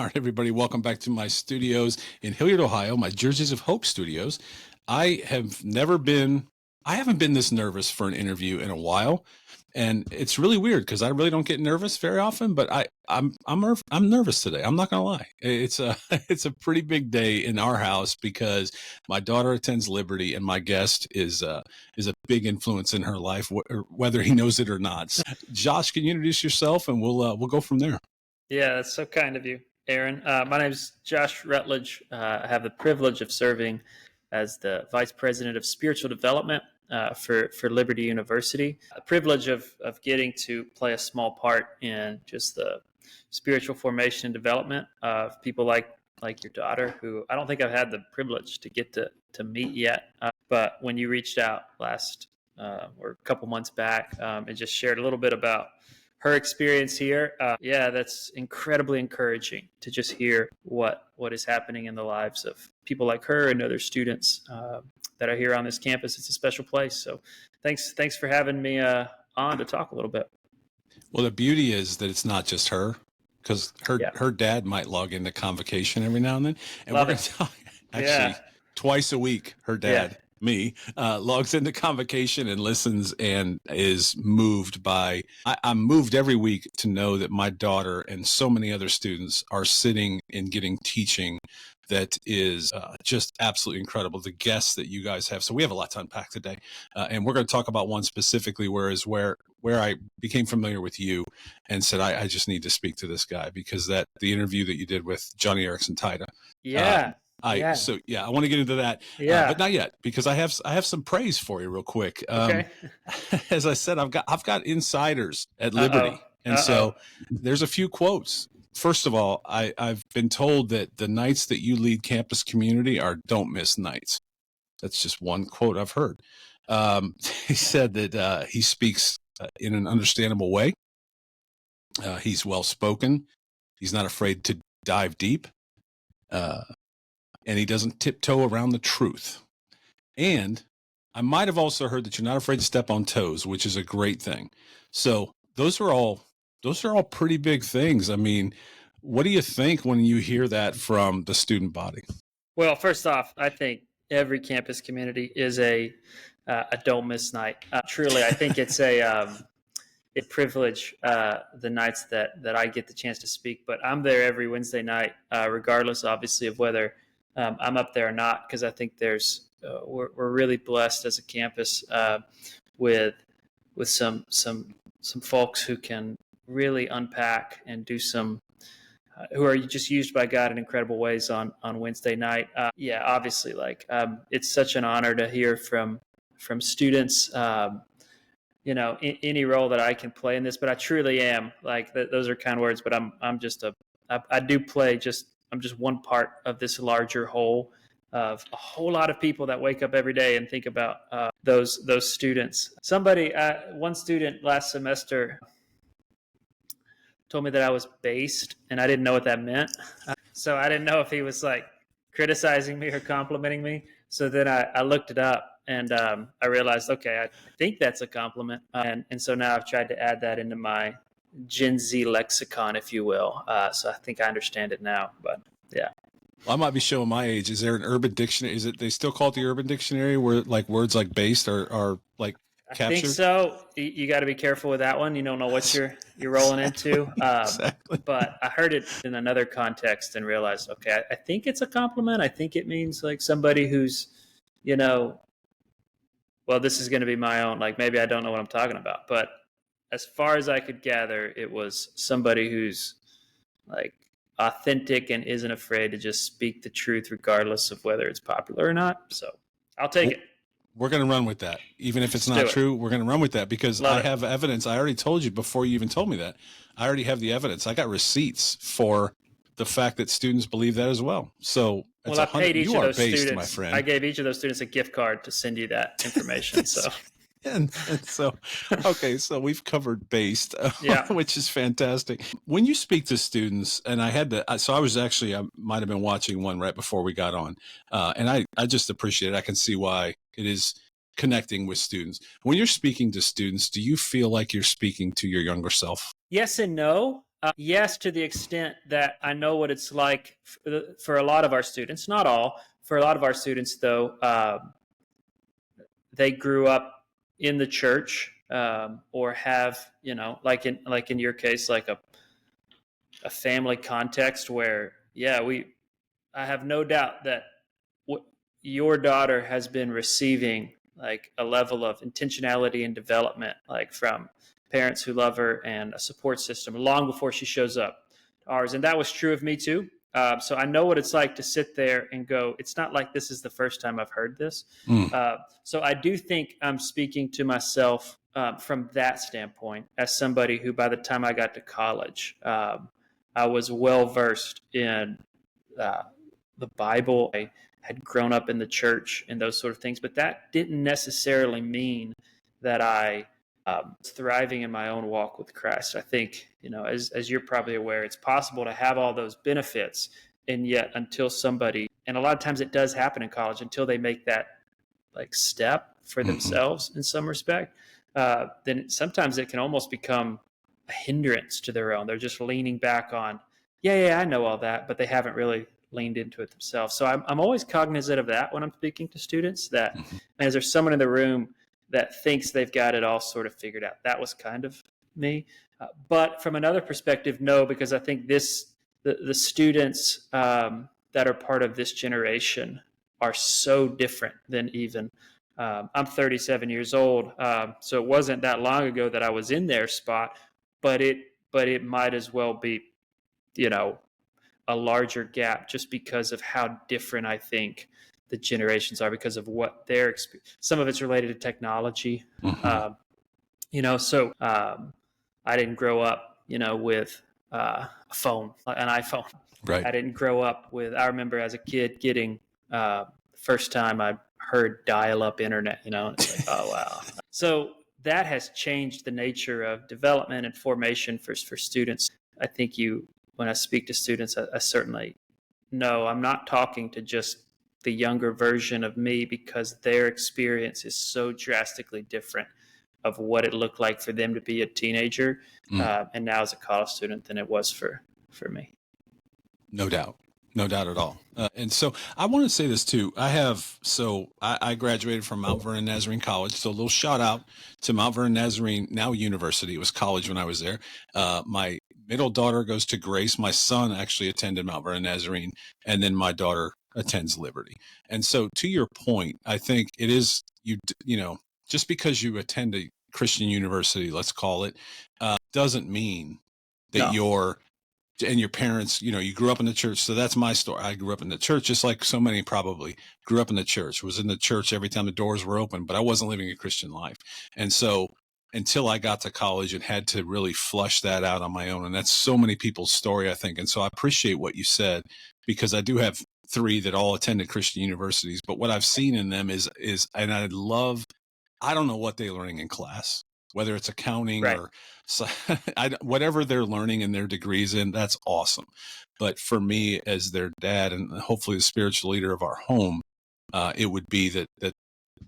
All right, everybody, welcome back to my studios in Hilliard, Ohio, my Jerseys of Hope studios. I haven't been this nervous for an interview in a while. And it's really weird because I really don't get nervous very often, but I'm nervous today. I'm not gonna lie. It's a it's a pretty big day in our house because my daughter attends Liberty, and my guest is a big influence in her life, whether he knows it or not. So, Josh, can you introduce yourself, and we'll go from there. Yeah, that's so kind of you, Aaron. My name is Josh Rutledge. I have the privilege of serving as the Vice President of Spiritual Development for Liberty University. The privilege of getting to play a small part in just the spiritual formation and development of people like your daughter, who I don't think I've had the privilege to get to meet yet. But when you reached out last or a couple months back and just shared a little bit about her experience here, that's incredibly encouraging to just hear what is happening in the lives of people like her and other students that are here on this campus. It's a special place. So thanks for having me on to talk a little bit. Well, the beauty is that it's not just her, because her dad might log into convocation every now and then. And we're going to talk actually twice a week. Her dad, me, logs into convocation and listens and is moved by, I'm moved every week to know that my daughter and so many other students are sitting and getting teaching that is just absolutely incredible. The guests that you guys have. So we have a lot to unpack today. And we're going to talk about one specifically, where I became familiar with you and said, I just need to speak to this guy, because the interview that you did with Joni Eareckson Tada. I want to get into that, but not yet, because I have some praise for you real quick. Okay. As I said, I've got insiders at Liberty, and so there's a few quotes. First of all, I've been told that the nights that you lead campus community are don't miss nights. That's just one quote I've heard. He said that he speaks in an understandable way. He's well spoken. He's not afraid to dive deep. And he doesn't tiptoe around the truth. And I might have also heard that you're not afraid to step on toes, which is a great thing. So those are all pretty big things. I mean, what do you think when you hear that from the student body? Well, first off, I think every campus community is a don't miss night. Truly, I think it's a privilege the nights that I get the chance to speak. But I'm there every Wednesday night, regardless, obviously, of whether I'm up there or not, because I think we're really blessed as a campus with some folks who can really unpack and do some who are just used by God in incredible ways on Wednesday night. Obviously, it's such an honor to hear from students. In any role that I can play in this, but I truly am those are kind words, but I'm just I'm just one part of this larger whole of a whole lot of people that wake up every day and think about those students. One student last semester told me that I was based, and I didn't know what that meant. So I didn't know if he was criticizing me or complimenting me. So then I looked it up, and I realized, okay, I think that's a compliment. And so now I've tried to add that into my Gen Z lexicon, if you will. So I think I understand it now, but yeah. Well, I might be showing my age. Is there an Urban Dictionary? Is it, they still call it the Urban Dictionary, where words like based are captured? I think so. You got to be careful with that one. You don't know what you're rolling into. Exactly. But I heard it in another context and realized, okay, I think it's a compliment. I think it means somebody who's, well, this is going to be my own, maybe I don't know what I'm talking about. But as far as I could gather, it was somebody who's authentic and isn't afraid to just speak the truth regardless of whether it's popular or not. So I'll take it. We're going to run with that. Even if it's not true, we're going to run with that, because I have evidence. I already told you before you even told me that. I already have the evidence. I got receipts for the fact that students believe that as well. So it's I paid each of those students, my friend. I gave each of those students a gift card to send you that information. So And so, okay, so we've covered based, which is fantastic. When you speak to students, and I might have been watching one right before we got on, and I just appreciate it. I can see why it is connecting with students. When you're speaking to students, do you feel like you're speaking to your younger self? Yes and no. Yes, to the extent that I know what it's like for a lot of our students, not all, for a lot of our students, though, they grew up in the church, or have, like in your case, like a family context where, I have no doubt that your daughter has been receiving like a level of intentionality and development, like from parents who love her and a support system long before she shows up to ours. And that was true of me too. So I know what it's like to sit there and go, it's not like this is the first time I've heard this. So I do think I'm speaking to myself from that standpoint as somebody who, by the time I got to college, I was well versed in the Bible. I had grown up in the church and those sort of things, but that didn't necessarily mean that I was thriving in my own walk with Christ. I think, as you're probably aware, it's possible to have all those benefits, and yet until somebody, and a lot of times it does happen in college, until they make that like step for themselves in some respect, then sometimes it can almost become a hindrance to their own. They're just leaning back on, I know all that, but they haven't really leaned into it themselves. So I'm always cognizant of that when I'm speaking to students, that as there's someone in the room that thinks they've got it all sort of figured out. That was kind of me. But from another perspective, no, because I think the students that are part of this generation are so different than even I'm 37 years old, so it wasn't that long ago that I was in their spot, but it might as well be, a larger gap, just because of how different I think the generations are, because of what their experience. Some of it's related to technology, so I didn't grow up, with a phone, an iPhone. Right. I didn't grow up with. I remember as a kid getting first time I heard dial-up internet. It's like, oh wow. So that has changed the nature of development and formation for students. I think when I speak to students, I certainly know I'm not talking to just the younger version of me, because their experience is so drastically different of what it looked like for them to be a teenager and now as a college student than it was for me. No doubt. No doubt at all. And so I want to say this too. I graduated from Mount Vernon Nazarene College. So a little shout out to Mount Vernon Nazarene, now university. It was college when I was there. My middle daughter goes to Grace. My son actually attended Mount Vernon Nazarene, and then my daughter attends Liberty. And so to your point, I think it is, just because you attend a Christian university, let's call it, doesn't mean that you're, and your parents, you grew up in the church. So that's my story. I grew up in the church, just like so many probably grew up in the church, was in the church every time the doors were open, but I wasn't living a Christian life. And so until I got to college and had to really flush that out on my own. And that's so many people's story, I think. And so I appreciate what you said, because I do have 3 that all attended Christian universities, but what I've seen in them is, and I don't know what they're learning in class, whether it's accounting or whatever they're learning in their degrees in, that's awesome. But for me, as their dad and hopefully the spiritual leader of our home, it would be that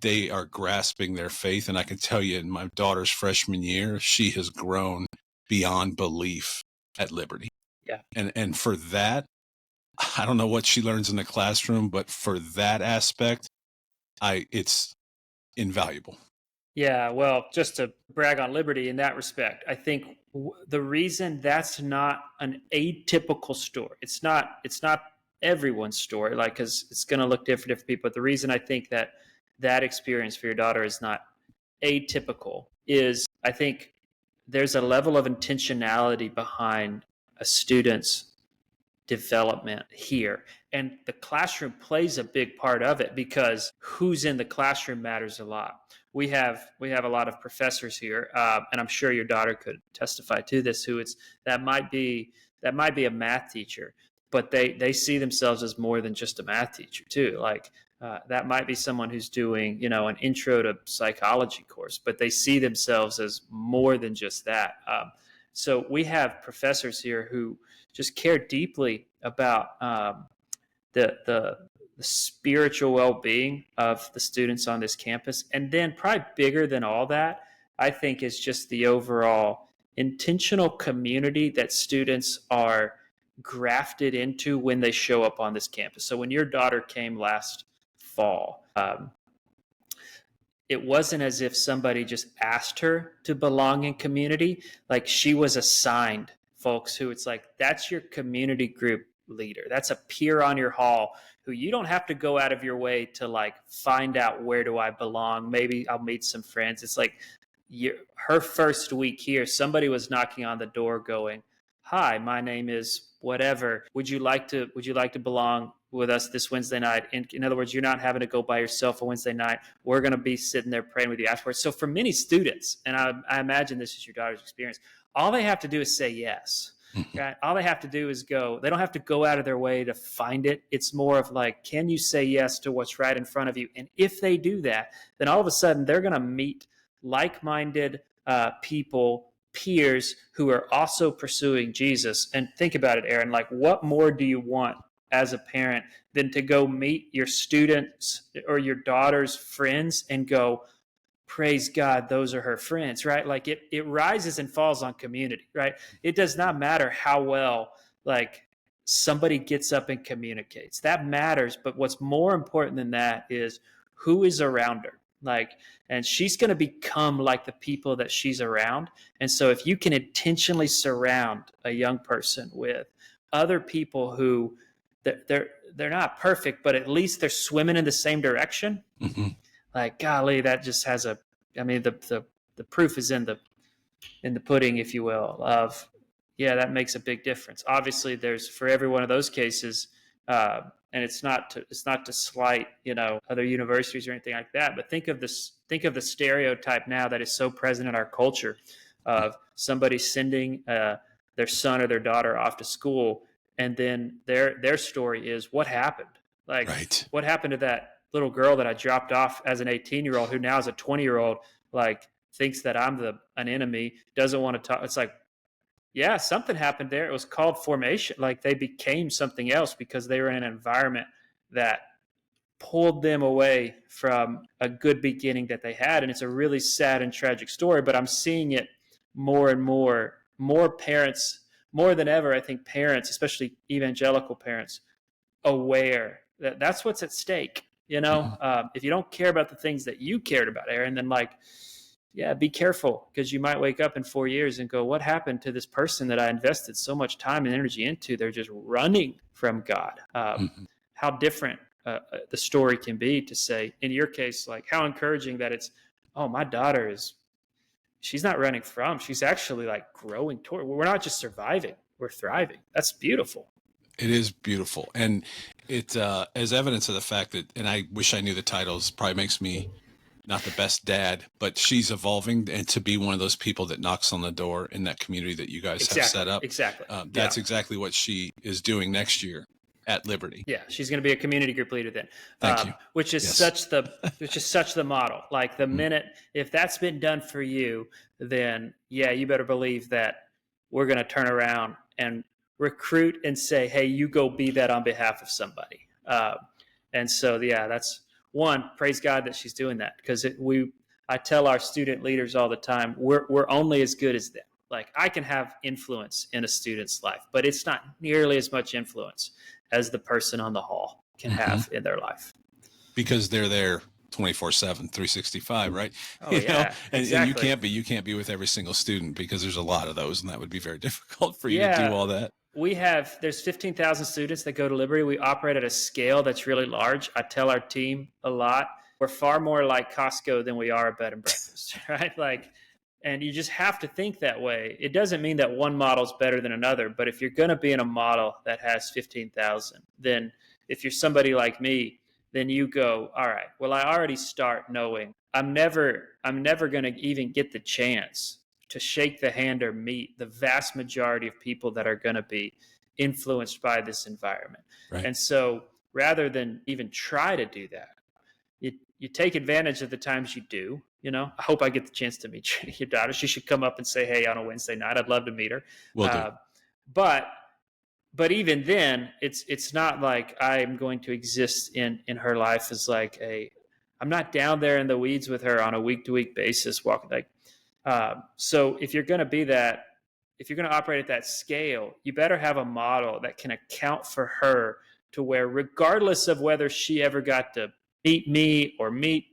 they are grasping their faith. And I can tell you, in my daughter's freshman year, she has grown beyond belief at Liberty. Yeah. And for that, I don't know what she learns in the classroom, but for that aspect, it's invaluable. Yeah, well, just to brag on Liberty in that respect, I think the reason that's not an atypical story, it's not everyone's story, like, because it's going to look different for people. But the reason I think that experience for your daughter is not atypical is, I think there's a level of intentionality behind a student's development here, and the classroom plays a big part of it, because who's in the classroom matters a lot. We have a lot of professors here, and I'm sure your daughter could testify to this, that might be a math teacher, but they see themselves as more than just a math teacher too. Like that might be someone who's doing an intro to psychology course, but they see themselves as more than just that. So we have professors here who just care deeply about the spiritual well-being of the students on this campus. And then probably bigger than all that, I think, is just the overall intentional community that students are grafted into when they show up on this campus. So when your daughter came last fall, it wasn't as if somebody just asked her to belong in community. Like, she was assigned folks who it's like, that's your community group leader. That's a peer on your hall who you don't have to go out of your way to like find out, where do I belong? Maybe I'll meet some friends. It's like her first week here, somebody was knocking on the door going, hi, my name is whatever. Would you like to belong with us this Wednesday night? In other words, you're not having to go by yourself on Wednesday night. We're going to be sitting there praying with you afterwards. So for many students, and I imagine this is your daughter's experience, all they have to do is say yes. Right? All they have to do is go. They don't have to go out of their way to find it. It's more of like, can you say yes to what's right in front of you? And if they do that, then all of a sudden they're going to meet like-minded people, peers who are also pursuing Jesus. And think about it, Aaron, like, what more do you want as a parent than to go meet your students or your daughter's friends and go, praise God, those are her friends, right? Like it rises and falls on community, right? It does not matter how well like somebody gets up and communicates. That matters, but what's more important than that is who is around her. Like, and she's going to become like the people that she's around. And so if you can intentionally surround a young person with other people who they're not perfect, but at least they're swimming in the same direction. Mm-hmm. Like, golly, that just has the proof is in the pudding, if you will, of, yeah, that makes a big difference. Obviously there's, for every one of those cases, and it's not to slight, other universities or anything like that, but think of the stereotype now that is so present in our culture of somebody sending their son or their daughter off to school, and then their story is, what happened? Like, right. What happened to that little girl that I dropped off as an 18-year-old who now is a 20-year-old, like, thinks that I'm an enemy, doesn't want to talk. It's like, yeah, something happened there. It was called formation. Like, they became something else because they were in an environment that pulled them away from a good beginning that they had. And it's a really sad and tragic story, but I'm seeing it more and more parents, more than ever, I think parents, especially evangelical parents, aware that that's what's at stake. If you don't care about the things that you cared about, Aaron, then be careful, because you might wake up in 4 years and go, what happened to this person that I invested so much time and energy into? They're just running from God. How different the story can be to say, in your case, like, how encouraging that it's, oh, my daughter she's not running from, she's actually like growing toward. We're not just surviving, we're thriving. That's beautiful. It is beautiful. And it, as evidence of the fact that, and I wish I knew the titles, probably makes me not the best dad, but she's evolving and to be one of those people that knocks on the door in that community that you guys have set up. Exactly. That's exactly what she is doing next year at Liberty. Yeah, she's going to be a community group leader then. Thank you. Which is such the model. Like, the minute, if that's been done for you, then yeah, you better believe that we're going to turn around and recruit and say, hey, you go be that on behalf of somebody. And so, yeah, that's one, praise God that she's doing that, because I tell our student leaders all the time, we're only as good as them. Like, I can have influence in a student's life, but it's not nearly as much influence as the person on the hall can have in their life. Because they're there 24/7, 365, right? Oh, yeah, exactly. And you can't be with every single student, because there's a lot of those, and that would be very difficult for you to do all that. There's 15,000 students that go to Liberty. We operate at a scale that's really large. I tell our team a lot, we're far more like Costco than we are a bed and breakfast, right? Like, and you just have to think that way. It doesn't mean that one model is better than another, but if you're going to be in a model that has 15,000, then if you're somebody like me, then you go, all right, well, I already start knowing I'm never going to even get the chance to shake the hand or meet the vast majority of people that are going to be influenced by this environment. Right. And so rather than even try to do that, you take advantage of the times you do. I hope I get the chance to meet your daughter. She should come up and say, hey, on a Wednesday night, I'd love to meet her. Will do. But even then, it's not like I'm going to exist in her life as like I'm not down there in the weeds with her on a week-to-week basis walking. Like, So if you're going to be that, if you're going to operate at that scale, you better have a model that can account for her, to where regardless of whether she ever got to meet me or meet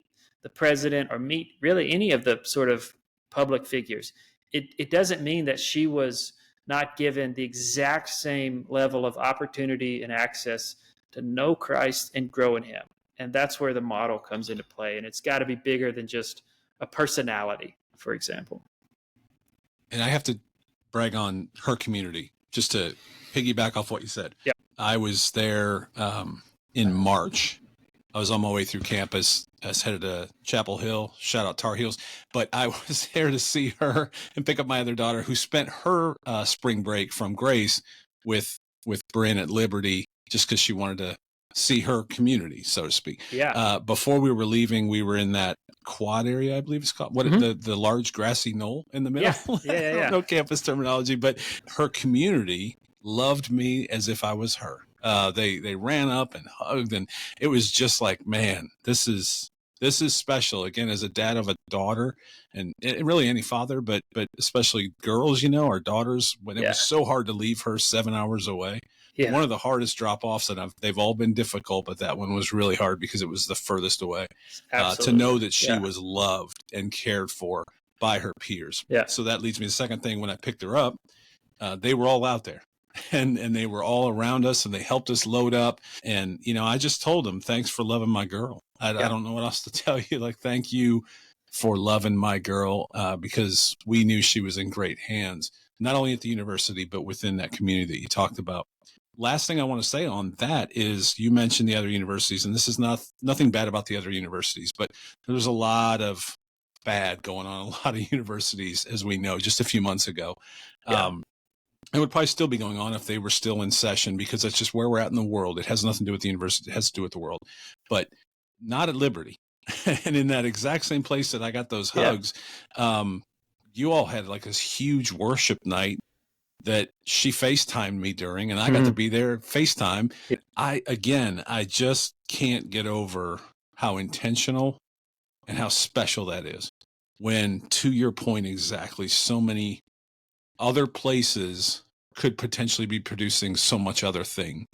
the president or meet really any of the sort of public figures, it doesn't mean that she was not given the exact same level of opportunity and access to know Christ and grow in him. And that's where the model comes into play. And it's got to be bigger than just a personality, for example. And I have to brag on her community, just to piggyback off what you said. Yeah. I was there in March. I was on my way through campus. I was headed to Chapel Hill. Shout out Tar Heels. But I was there to see her and pick up my other daughter, who spent her spring break from Grace with Bryn at Liberty, just because she wanted to see her community, so to speak. Yeah. Before we were leaving, we were in that quad area, I believe it's called. What the large grassy knoll in the middle? Yeah. I don't know campus terminology, but her community loved me as if I was her. They ran up and hugged, and it was just like, man, this is special. Again, as a dad of a daughter, and really any father, but especially girls, our daughters, when it was so hard to leave her 7 hours away. Yeah. One of the hardest drop-offs, and they've all been difficult, but that one was really hard because it was the furthest away. To know that she was loved and cared for by her peers. Yeah. So that leads me to the second thing. When I picked her up, they were all out there. And they were all around us, and they helped us load up. And, I just told them, thanks for loving my girl. I don't know what else to tell you. Like, thank you for loving my girl, because we knew she was in great hands, not only at the university, but within that community that you talked about. Last thing I want to say on that is, you mentioned the other universities, and this is nothing bad about the other universities, but there's a lot of bad going on in a lot of universities, as we know, just a few months ago. Yeah. It would probably still be going on if they were still in session, because that's just where we're at in the world. It has nothing to do with the university. It has to do with the world, but not at Liberty. And in that exact same place that I got those hugs, you all had like this huge worship night that she FaceTimed me during, and I got to be there FaceTime. I just can't get over how intentional and how special that is, when, to your point exactly, so many other places could potentially be producing so much other thing,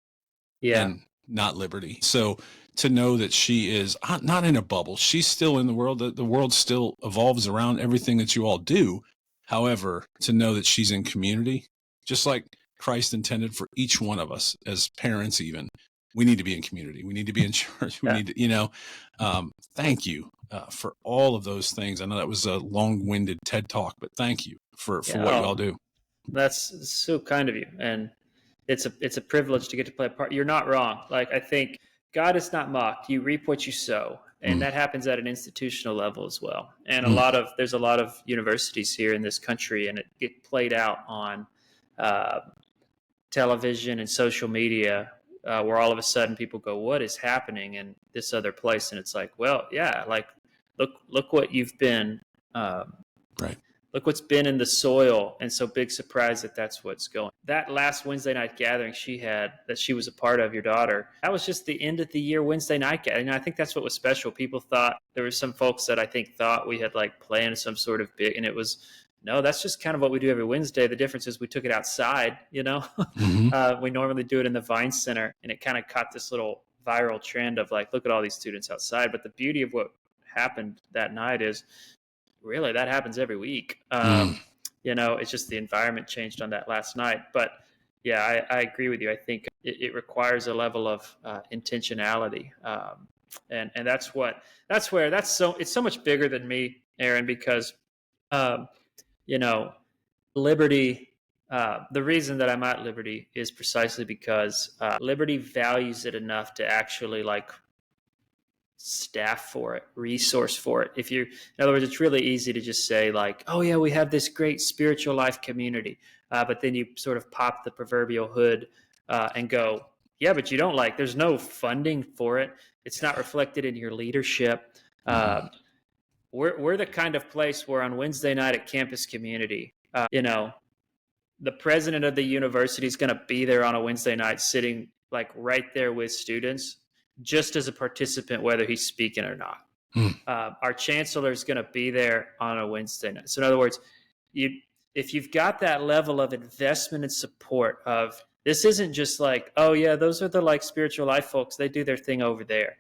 and not Liberty. So to know that she is not in a bubble, she's still in the world, the world still evolves around everything that you all do. However, to know that she's in community, just like Christ intended for each one of us as parents, even, we need to be in community. We need to be in church. We need to, thank you for all of those things. I know that was a long-winded TED talk, but thank you for what you all do. That's so kind of you. And it's a privilege to get to play a part. You're not wrong. Like, I think God is not mocked. You reap what you sow. And that happens at an institutional level as well. And there's a lot of universities here in this country, and it played out on television and social media, where all of a sudden people go, what is happening in this other place? And it's like, well, yeah, like, look what you've been, right. Look what's been in the soil. And so, big surprise that's what's going. That last Wednesday night gathering that she was a part of, your daughter, that was just the end of the year Wednesday night gathering. And I think that's what was special. People thought, there were some folks that I think thought we had like planned some sort of big, and it was, no, that's just kind of what we do every Wednesday. The difference is we took it outside, We normally do it in the Vine Center, and it kind of caught this little viral trend of like, look at all these students outside. But the beauty of what happened that night is, really, that happens every week. It's just the environment changed on that last night. But yeah, I agree with you. I think it requires a level of intentionality. And it's so much bigger than me, Aaron, because, Liberty, the reason that I'm at Liberty is precisely because Liberty values it enough to actually like staff for it, resource for it. In other words, it's really easy to just say like, oh yeah, we have this great spiritual life community. But then you sort of pop the proverbial hood and go, yeah, but you don't there's no funding for it. It's not reflected in your leadership. We're the kind of place where on Wednesday night at campus community, the president of the university is going to be there on a Wednesday night, sitting like right there with students, just as a participant, whether he's speaking or not. Our chancellor is going to be there on a Wednesday night. So in other words, if you've got that level of investment and support of, this isn't just like, oh yeah, those are the like spiritual life folks, they do their thing over there.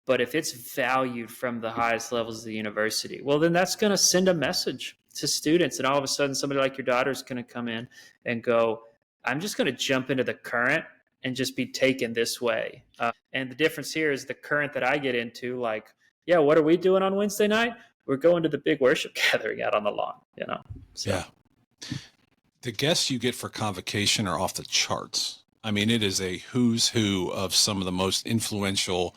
But if it's valued from the highest levels of the university, well, then that's going to send a message to students. And all of a sudden, somebody like your daughter is going to come in and go, I'm just going to jump into the current and just be taken this way. And the difference here is the current that I get into, like, yeah, what are we doing on Wednesday night? We're going to the big worship gathering out on the lawn, you know? So. Yeah. The guests you get for convocation are off the charts. I mean, it is a who's who of some of the most influential,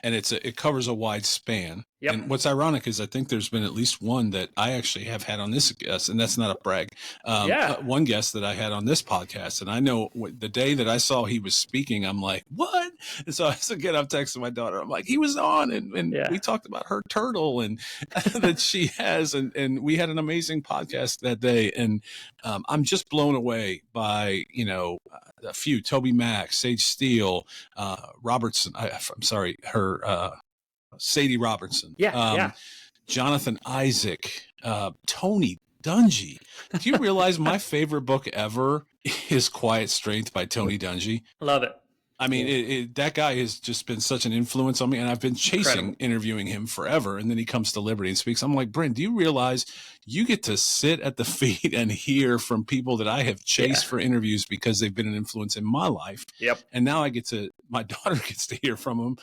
and it covers a wide span. Yep. And what's ironic is I think there's been at least one that I actually have had on this guest, and that's not a brag. One guest that I had on this podcast, and I know the day that I saw he was speaking, I'm like, what? And so I'm texting my daughter. I'm like, he was on, and we talked about her turtle and that she has, and we had an amazing podcast that day. And I'm just blown away by, a few, Toby Mack, Sage Steele, Robertson. I'm sorry, her, Sadie Robertson, Jonathan Isaac, Tony Dungy. Do you realize my favorite book ever is Quiet Strength by Tony Dungy? Love it. I mean, that guy has just been such an influence on me, and I've been chasing interviewing him forever. And then he comes to Liberty and speaks. I'm like, Brent, do you realize you get to sit at the feet and hear from people that I have chased for interviews because they've been an influence in my life? Yep. And now my daughter gets to hear from them.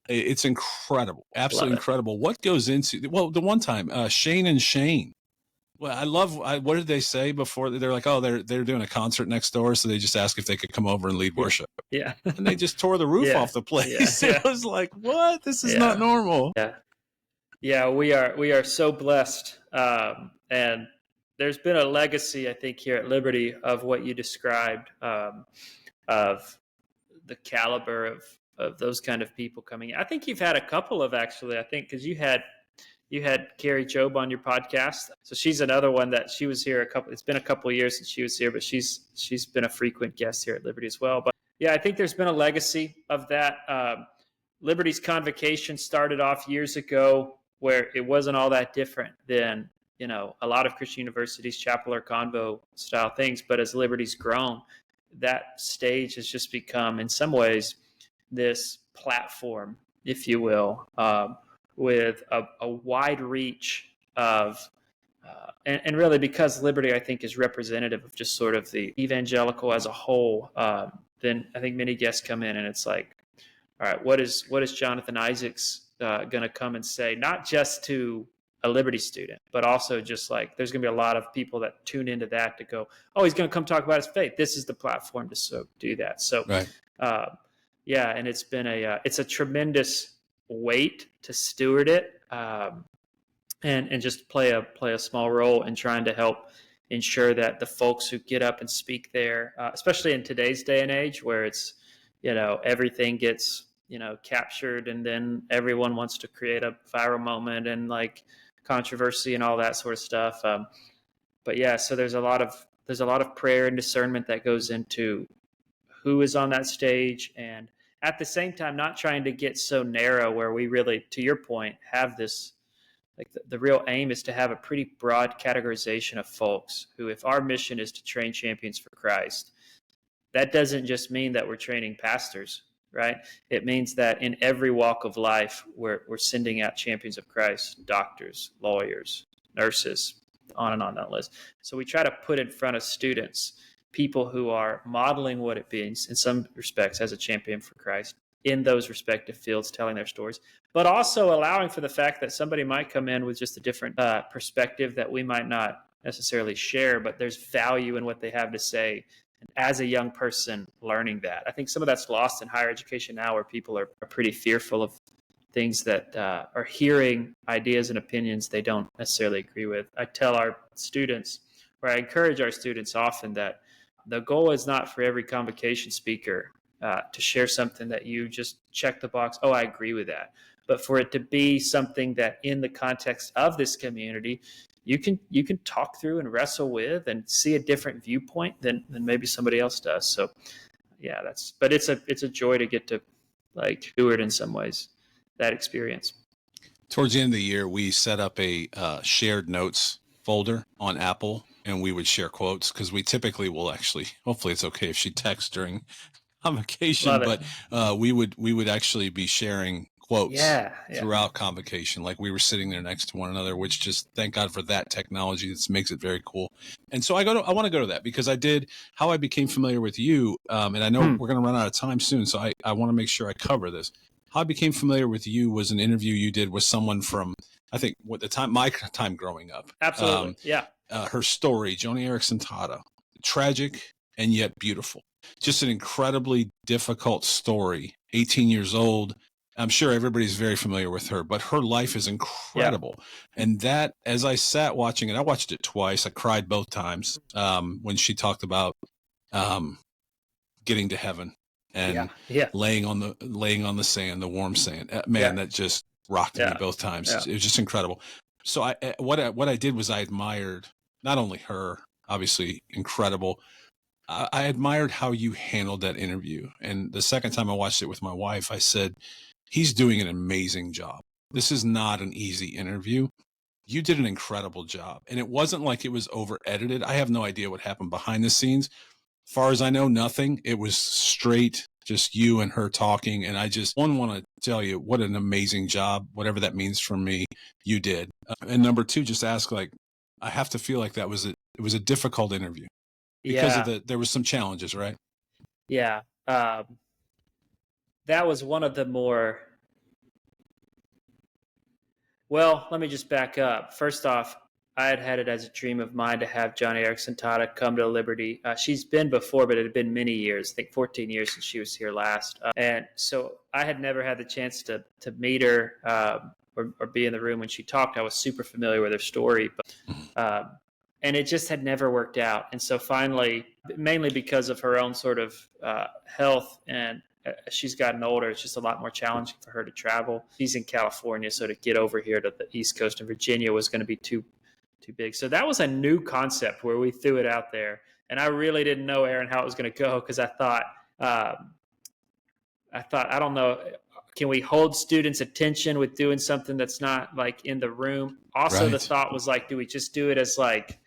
It's incredible. Absolutely incredible. What goes into, the one time, Shane and Shane. Well, what did they say before? They're like, oh, they're doing a concert next door, so they just asked if they could come over and lead worship. Yeah. And they just tore the roof off the place. Yeah. It was like, what? This is not normal. Yeah. Yeah, we are so blessed. And there's been a legacy, I think, here at Liberty of what you described, of the caliber of those kind of people coming in. I think you've had a couple of, actually, I think, because you had Carrie Job on your podcast. So she's another one that she was here it's been a couple of years since she was here, but she's been a frequent guest here at Liberty as well. But yeah, I think there's been a legacy of that. Liberty's convocation started off years ago where it wasn't all that different than, a lot of Christian universities, chapel or convo style things. But as Liberty's grown, that stage has just become, in some ways, this platform, if you will, with a wide reach of, and really because Liberty, I think, is representative of just sort of the evangelical as a whole, then I think many guests come in and it's like, all right, what is Jonathan Isaacs going to come and say, not just to a Liberty student, but also just like, there's going to be a lot of people that tune into that to go, oh, he's going to come talk about his faith. This is the platform to do that. So, right. And it's been it's a tremendous weight to steward it, and just play a small role in trying to help ensure that the folks who get up and speak there, especially in today's day and age where it's, everything gets, captured, and then everyone wants to create a viral moment and like controversy and all that sort of stuff. But yeah, so there's a lot of prayer and discernment that goes into who is on that stage, and at the same time, not trying to get so narrow where we really, to your point, have this, like the real aim is to have a pretty broad categorization of folks who, if our mission is to train champions for Christ, that doesn't just mean that we're training pastors, right? It means that in every walk of life, we're sending out champions of Christ, doctors, lawyers, nurses, on and on that list. So we try to put in front of students people who are modeling what it means in some respects as a champion for Christ in those respective fields, telling their stories, but also allowing for the fact that somebody might come in with just a different perspective that we might not necessarily share, but there's value in what they have to say. And as a young person learning that, I think some of that's lost in higher education now, where people are pretty fearful of things that are hearing ideas and opinions they don't necessarily agree with. I tell our students, or I encourage our students often, that the goal is not for every convocation speaker to share something that you just check the box, oh, I agree with that. But for it to be something that in the context of this community, you can talk through and wrestle with and see a different viewpoint than maybe somebody else does. So yeah, but it's a joy to get to like steward in some ways that experience. Towards the end of the year, we set up a shared notes folder on Apple, and we would share quotes because we typically will actually, hopefully it's okay if she texts during convocation, but we would actually be sharing quotes throughout convocation, like we were sitting there next to one another, which just, thank God for that technology. That makes it very cool. And so I want to go to that because how I became familiar with you, and I know we're going to run out of time soon, so I want to make sure I cover this. How I became familiar with you was an interview you did with someone from, I think, my time growing up. Absolutely, her story, Joni Eareckson Tada, tragic and yet beautiful. Just an incredibly difficult story. 18 years old. I'm sure everybody's very familiar with her, but her life is incredible. And that, as I sat watching it, I watched it twice. I cried both times when she talked about getting to heaven and laying on the sand, the warm sand. Man, that just rocked me both times. It was just incredible. So what I did was I admired not only her, obviously incredible. I admired how you handled that interview. And the second time I watched it with my wife, I said, he's doing an amazing job. This is not an easy interview. You did an incredible job. And it wasn't like it was over edited. I have no idea what happened behind the scenes. As far as I know, nothing. It was straight, just you and her talking. And I just want to tell you what an amazing job, whatever that means for me, you did. And number two, just ask, like, I have to feel like it was a difficult interview. Because there was some challenges, right? Yeah. That was one of the more, well, let me just back up. First off, I had it as a dream of mine to have Joni Eareckson Tada come to Liberty. She's been before, but it had been many years, I think 14 years since she was here last. And so I had never had the chance to meet her or be in the room when she talked. I was super familiar with her story, but and it just had never worked out. And so finally, mainly because of her own sort of health, and as she's gotten older, it's just a lot more challenging for her to travel. She's in California, so to get over here to the East Coast and Virginia was going to be too big. So that was a new concept where we threw it out there. And I really didn't know, Aaron, how it was going to go, because I thought, I don't know, can we hold students' attention with doing something that's not like in the room? Also, the thought was like, do we do it as like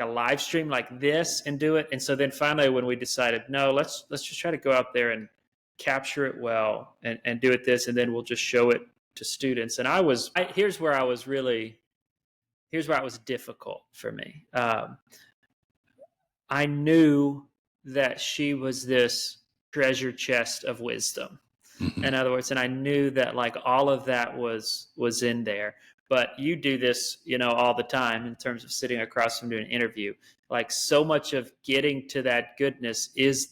a live stream like this and do it? And so then finally when we decided, no, let's just try to go out there and capture it well and do it this, and then we'll just show it to students. And here's where it was difficult for me. I knew that she was this treasure chest of wisdom. In other words, and I knew that like all of that was in there. But you do this, all the time in terms of sitting across from doing an interview. Like so much of getting to that goodness is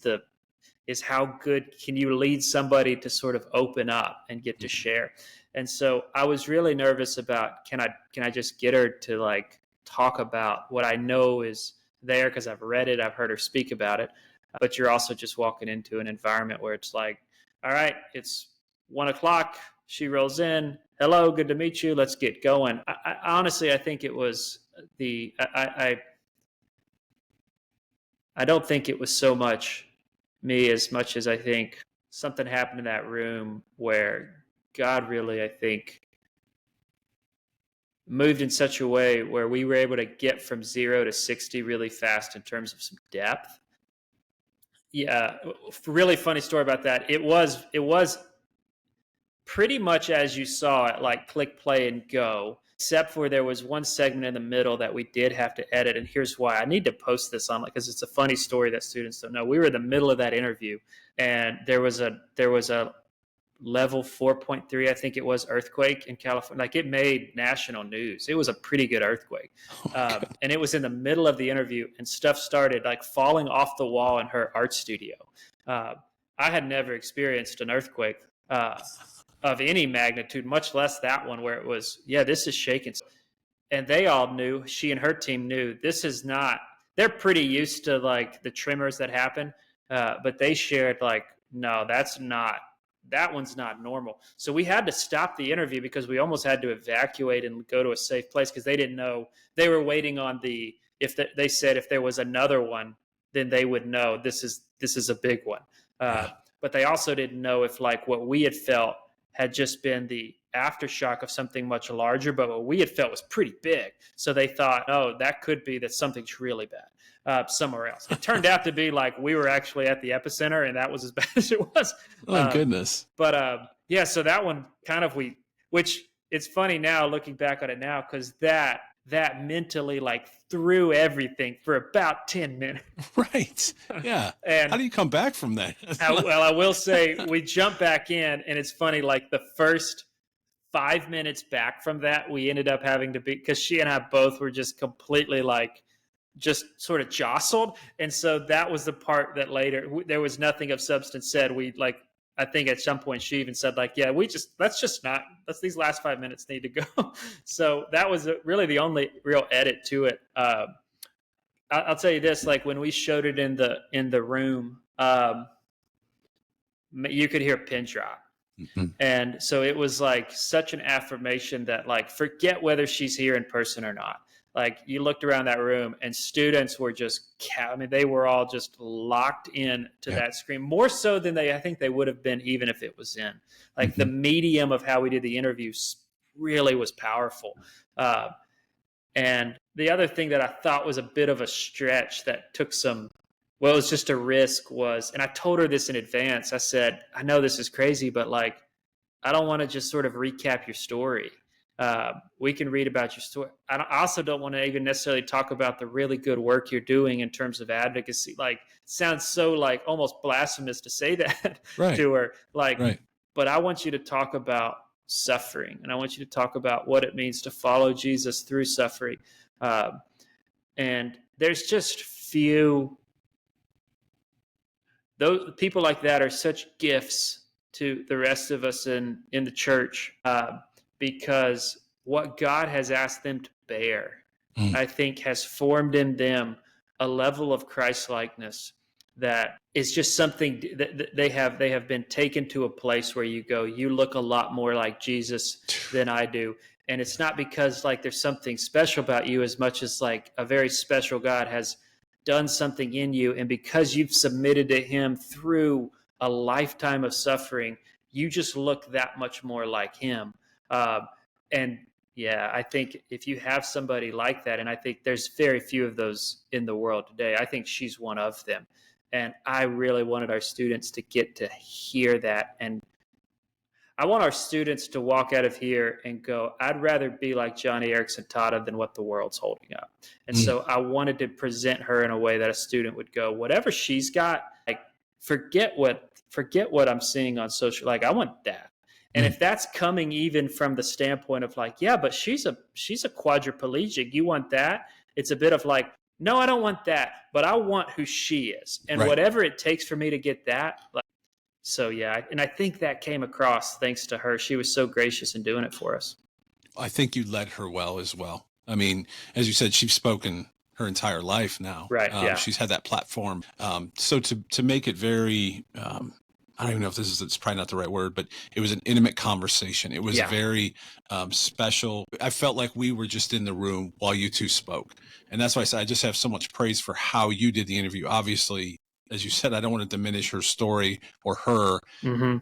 how good can you lead somebody to sort of open up and get to share. And so I was really nervous about, can I just get her to like talk about what I know is there, because I've read it, I've heard her speak about it. But you're also just walking into an environment where it's like, all right, it's 1:00. She rolls in. Hello, good to meet you. Let's get going. I honestly, I think it was I don't think it was so much me as much as I think something happened in that room where God really, I think, moved in such a way where we were able to get from 0 to 60 really fast in terms of some depth. Yeah, really funny story about that. It was pretty much as you saw it, like click, play, and go, except for there was one segment in the middle that we did have to edit. And here's why. I need to post this on, because it's a funny story that students don't know. We were in the middle of that interview, and there was a level 4.3, I think it was, earthquake in California. Like, it made national news. It was a pretty good earthquake. And it was in the middle of the interview, and stuff started like falling off the wall in her art studio. I had never experienced an earthquake of any magnitude, much less that one where it was, this is shaking. And they all knew, she and her team knew, this is not, they're pretty used to like the tremors that happen. But they shared like, no, that one's not normal. So we had to stop the interview because we almost had to evacuate and go to a safe place, because they didn't know. They were waiting on they said if there was another one, then they would know this is a big one. But they also didn't know if like what we had felt had just been the aftershock of something much larger, but what we had felt was pretty big. So they thought, oh, that could be that something's really bad somewhere else. It turned out to be like we were actually at the epicenter, and that was as bad as it was. Oh, goodness. But yeah, so that one kind of which it's funny now looking back on it now, because that mentally like threw everything for about 10 minutes. Right. Yeah. And how do you come back from that? Well, I will say we jumped back in, and it's funny, like the first 5 minutes back from that, we ended up having to be, because she and I both were just completely like, just sort of jostled. And so that was the part that later, there was nothing of substance said. We like, I think at some point she even said like, yeah, let's these last 5 minutes need to go. So that was really the only real edit to it. I'll tell you this, like when we showed it in the room, you could hear a pin drop. Mm-hmm. And so it was like such an affirmation that like, forget whether she's here in person or not. Like you looked around that room and students were they were all just locked in to that screen, more so than I think they would have been even if it was in. Like the medium of how we did the interviews really was powerful. And the other thing that I thought was a bit of a stretch that took it was just a risk was, and I told her this in advance, I said, I know this is crazy, but like, I don't want to just sort of recap your story. We can read about your story. I also don't want to even necessarily talk about the really good work you're doing in terms of advocacy. Like, it sounds so like almost blasphemous to say that to her. Like, but I want you to talk about suffering, and I want you to talk about what it means to follow Jesus through suffering. And there's just few. Those people like that are such gifts to the rest of us in the church. Because what God has asked them to bear, I think, has formed in them a level of Christ-likeness that is just something that they have been taken to a place where you go, you look a lot more like Jesus than I do. And it's not because like there's something special about you as much as like a very special God has done something in you. And because you've submitted to him through a lifetime of suffering, you just look that much more like him. And yeah, I think if you have somebody like that, and I think there's very few of those in the world today, I think she's one of them. And I really wanted our students to get to hear that. And I want our students to walk out of here and go, I'd rather be like Joni Eareckson Tada than what the world's holding up. And so I wanted to present her in a way that a student would go, whatever she's got, like, forget what I'm seeing on social, like, I want that. And if that's coming even from the standpoint of like, yeah, but she's a quadriplegic, you want that? It's a bit of like, no, I don't want that, but I want who she is. And whatever it takes for me to get that. Like, so, yeah. And I think that came across thanks to her. She was so gracious in doing it for us. I think you led her well as well. I mean, as you said, she's spoken her entire life now. Right. She's had that platform. So to make it very, I don't even know if it's probably not the right word, but it was an intimate conversation. It was very special. I felt like we were just in the room while you two spoke. And that's why I said I just have so much praise for how you did the interview. Obviously, as you said, I don't want to diminish her story or her. Mm-hmm.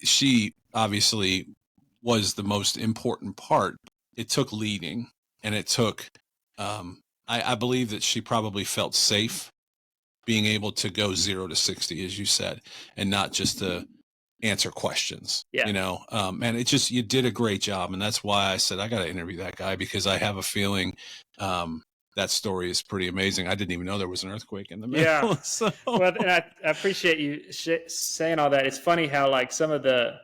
She obviously was the most important part. It took leading, and it took, I believe that she probably felt safe being able to go 0 to 60, as you said, and not just to answer questions, you know, and it just, you did a great job. And that's why I said, I got to interview that guy, because I have a feeling that story is pretty amazing. I didn't even know there was an earthquake in the middle. Yeah. So. Well, and I appreciate you saying all that. It's funny how like some of the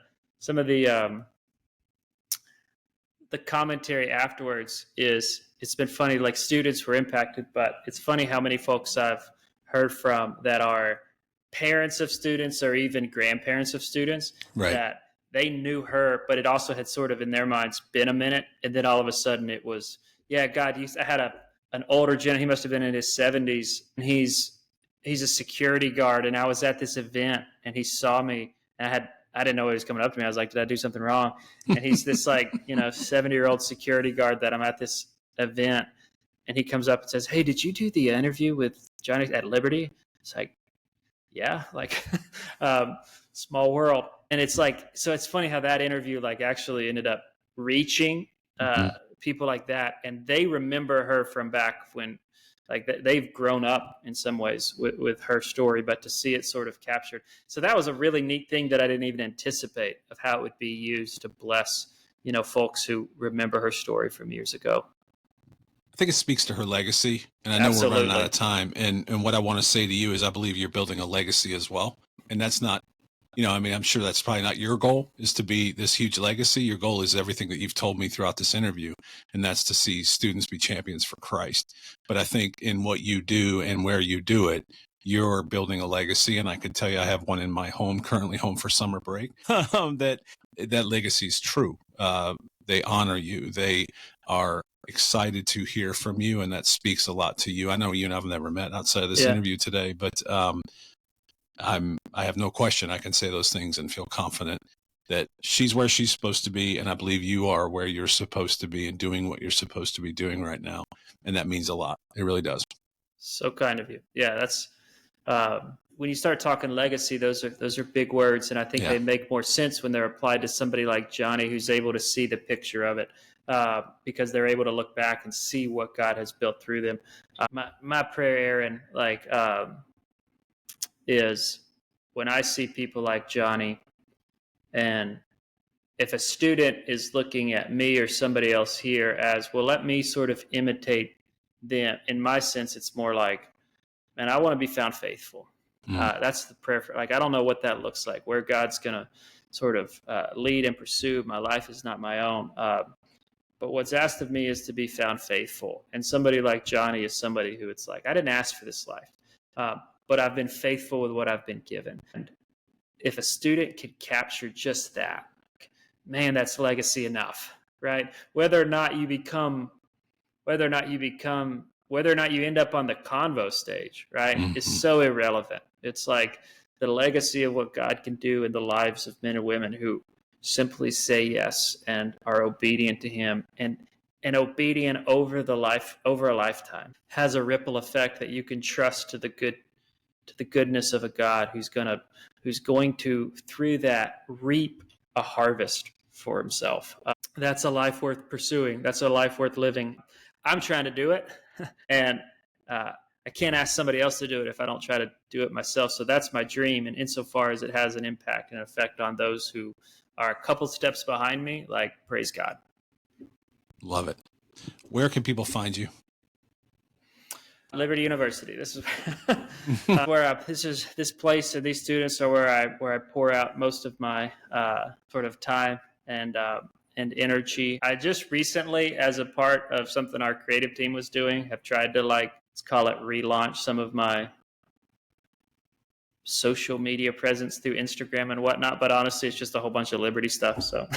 commentary afterwards it's been funny, like students were impacted, but it's funny how many folks I've heard from that are parents of students or even grandparents of students that they knew her, but it also had sort of in their minds been a minute. And then all of a sudden it was, God, I had an older gentleman, he must've been in his 70s. And he's a security guard. And I was at this event and he saw me, and I didn't know he was coming up to me. I was like, did I do something wrong? And he's this like, 70-year-old security guard that I'm at this event. And he comes up and says, hey, did you do the interview with Johnny at Liberty? It's like, yeah, like, small world. And it's like, so it's funny how that interview like actually ended up reaching people like that, and they remember her from back when, like, they've grown up in some ways with her story, but to see it sort of captured. So that was a really neat thing that I didn't even anticipate, of how it would be used to bless, folks who remember her story from years ago. I think it speaks to her legacy, and I know we're running out of time. And what I want to say to you is I believe you're building a legacy as well. And that's not, I'm sure that's probably not your goal, is to be this huge legacy. Your goal is everything that you've told me throughout this interview, and that's to see students be champions for Christ. But I think in what you do and where you do it, you're building a legacy. And I can tell you, I have one in my home, currently home for summer break, that legacy is true. They honor you. They are excited to hear from you, and that speaks a lot to you. I know you and I've never met outside of this interview today, but I have no question I can say those things and feel confident that she's where she's supposed to be, and I believe you are where you're supposed to be and doing what you're supposed to be doing right now, and that means a lot. It really does. So kind of you. Yeah, that's when you start talking legacy, those are big words, and I think they make more sense when they're applied to somebody like Joni, who's able to see the picture of it. Because they're able to look back and see what God has built through them. My prayer, Aaron, is when I see people like Joni, and if a student is looking at me or somebody else here as, well, let me sort of imitate them. In my sense, it's more like, man, I want to be found faithful. That's the prayer for, I don't know what that looks like, where God's going to sort of lead and pursue. My life is not my own. But what's asked of me is to be found faithful. And somebody like Joni is somebody who it's like, I didn't ask for this life, but I've been faithful with what I've been given. And if a student could capture just that, man, that's legacy enough, right? Whether or not you end up on the convo stage, right, is so irrelevant. It's like the legacy of what God can do in the lives of men and women who simply say yes and are obedient to him, and obedient over a lifetime, has a ripple effect that you can trust to the goodness of a God who's going to through that reap a harvest for himself. That's a life worth pursuing. That's a life worth living. I'm trying to do it, and I can't ask somebody else to do it if I don't try to do it myself. So that's my dream, and insofar as it has an impact and effect on those who are a couple steps behind me, praise God. Love it. Where can people find you? Liberty University. This is where this place and these students are where I pour out most of my sort of time and energy. I just recently, as a part of something our creative team was doing, have tried to let's call it relaunch some of my social media presence through Instagram and whatnot, but honestly, it's just a whole bunch of Liberty stuff. So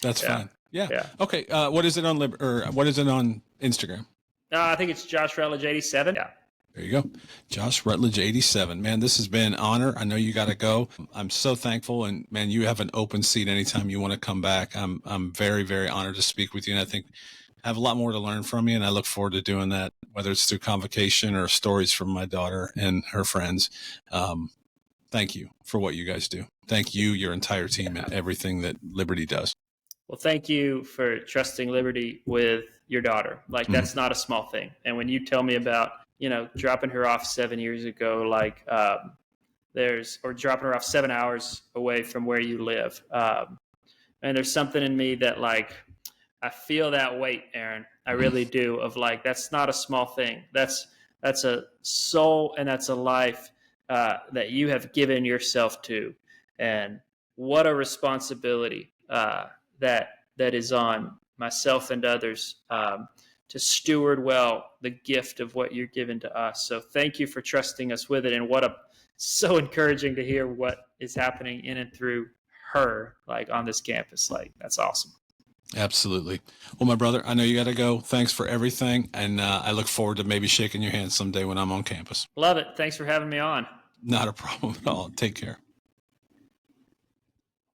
that's fine. Yeah. Okay. What is it on what is it on Instagram? I think it's Josh Rutledge 87. Yeah. There you go. Josh Rutledge 87. Man, this has been an honor. I know you got to go. I'm so thankful. And man, you have an open seat anytime you want to come back. I'm very, very honored to speak with you. And I think I have a lot more to learn from you. And I look forward to doing that, whether it's through convocation or stories from my daughter and her friends. Thank you for what you guys do. Thank you, your entire team, and everything that Liberty does. Well, thank you for trusting Liberty with your daughter. That's not a small thing. And when you tell me about, dropping her off 7 years ago, or dropping her off 7 hours away from where you live. And there's something in me that I feel that weight, Aaron. I really do, of that's not a small thing. That's a soul and that's a life that you have given yourself to. And what a responsibility that is on myself and others to steward well the gift of what you're given to us. So thank you for trusting us with it. And so encouraging to hear what is happening in and through her, on this campus. That's awesome. Absolutely. Well, my brother, I know you got to go. Thanks for everything. And I look forward to maybe shaking your hand someday when I'm on campus. Love it. Thanks for having me on. Not a problem at all. Take care.